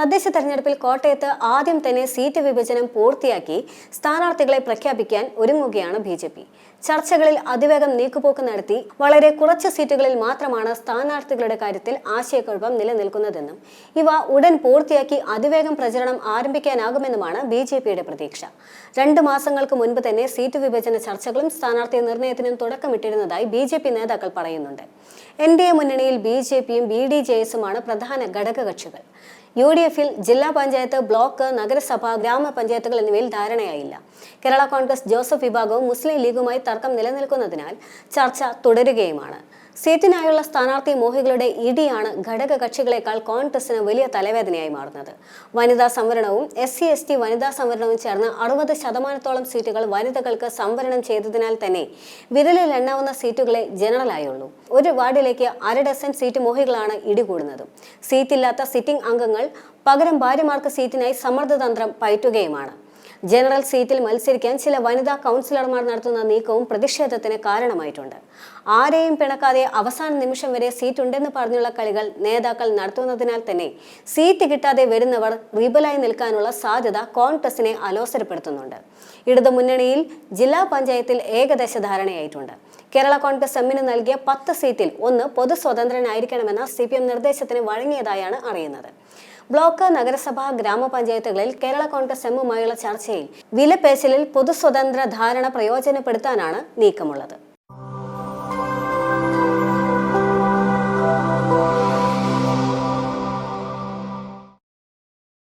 തദ്ദേശ തെരഞ്ഞെടുപ്പിൽ കോട്ടയത്ത് ആദ്യം തന്നെ സീറ്റ് വിഭജനം പൂർത്തിയാക്കി സ്ഥാനാർത്ഥികളെ പ്രഖ്യാപിക്കാൻ ഒരുങ്ങുകയാണ് ബി.ജെ.പി. ചർച്ചകളിൽ അതിവേഗം നീക്കുപോക്ക് നടത്തി വളരെ കുറച്ച് സീറ്റുകളിൽ മാത്രമാണ് സ്ഥാനാർത്ഥികളുടെ കാര്യത്തിൽ ആശയക്കുഴപ്പം നിലനിൽക്കുന്നതെന്നും ഇവ ഉടൻ പൂർത്തിയാക്കി അതിവേഗം പ്രചരണം ആരംഭിക്കാനാകുമെന്നുമാണ് ബി.ജെ.പിയുടെ പ്രതീക്ഷ. 2 മാസങ്ങൾക്ക് മുൻപ് തന്നെ സീറ്റ് വിഭജന ചർച്ചകളും സ്ഥാനാർത്ഥി നിർണയത്തിനും തുടക്കമിട്ടിരുന്നതായി ബി.ജെ.പി. നേതാക്കൾ പറയുന്നുണ്ട്. എൻ.ഡി.എ മുന്നണിയിൽ ബി.ജെ.പിയും ബി.ഡി.ജെ.എസുമാണ് പ്രധാന ഘടകകക്ഷികൾ. യു.ഡി.എഫിൽ ജില്ലാ പഞ്ചായത്ത്, ബ്ലോക്ക്, നഗരസഭ, ഗ്രാമപഞ്ചായത്തുകൾ എന്നിവയിൽ ധാരണയായില്ല. കേരള കോൺഗ്രസ് ജോസഫ് വിഭാഗവും മുസ്ലിം ലീഗുമായി തർക്കം നിലനിൽക്കുന്നതിനാൽ ചർച്ച തുടരുകയുമാണ്. സീറ്റിനായുള്ള സ്ഥാനാർത്ഥി മോഹികളുടെ ഇടിയാണ് ഘടക കക്ഷികളെക്കാൾ കോൺഗ്രസിന് വലിയ തലവേദനയായി മാറുന്നത്. വനിതാ സംവരണവും SC/ST വനിതാ സംവരണവും ചേർന്ന് 60% സീറ്റുകൾ വനിതകൾക്ക് സംവരണം ചെയ്തതിനാൽ തന്നെ വിരലിൽ എണ്ണാവുന്ന സീറ്റുകളെ ജനറലായുള്ളൂ. ഒരു വാർഡിലേക്ക് 1/2 ഡസൻ സീറ്റ് മോഹികളാണ് ഇടികൂടുന്നത്. സീറ്റില്ലാത്ത സിറ്റിംഗ് അംഗങ്ങൾ പകരം ഭാര്യമാർക്ക് സീറ്റിനായി സമ്മർദ്ദതന്ത്രം പയറ്റുകയുമാണ്. ജനറൽ സീറ്റിൽ മത്സരിക്കാൻ ചില വനിതാ കൗൺസിലർമാർ നടത്തുന്ന നീക്കവും പ്രതിഷേധത്തിന് കാരണമായിട്ടുണ്ട്. ആരെയും പിണക്കാതെ അവസാന നിമിഷം വരെ സീറ്റ് ഉണ്ടെന്ന് പറഞ്ഞുള്ള കളികൾ നേതാക്കൾ നടത്തുന്നതിനാൽ തന്നെ സീറ്റ് കിട്ടാതെ വരുന്നവർ റിബലായി നിൽക്കാനുള്ള സാധ്യത കോൺഗ്രസിനെ അലോസരപ്പെടുത്തുന്നുണ്ട്. ഇടതു മുന്നണിയിൽ ജില്ലാ പഞ്ചായത്തിൽ ഏകദേശ ധാരണയായിട്ടുണ്ട്. കേരള കോൺഗ്രസ് എമ്മിന് നൽകിയ 10 സീറ്റിൽ 1 പൊതു സ്വതന്ത്രനായിരിക്കണമെന്ന CPM നിർദ്ദേശത്തിന് വഴങ്ങിയതായാണ് അറിയുന്നത്. ബ്ലോക്ക്, നഗരസഭ, ഗ്രാമപഞ്ചായത്തുകളിൽ കേരള കോൺഗ്രസ് എമ്മുമായുള്ള ചർച്ചയിൽ വിലപേശലിൽ പൊതു സ്വതന്ത്ര ധാരണ പ്രയോജനപ്പെടുത്താനാണ് നീക്കമുള്ളത്.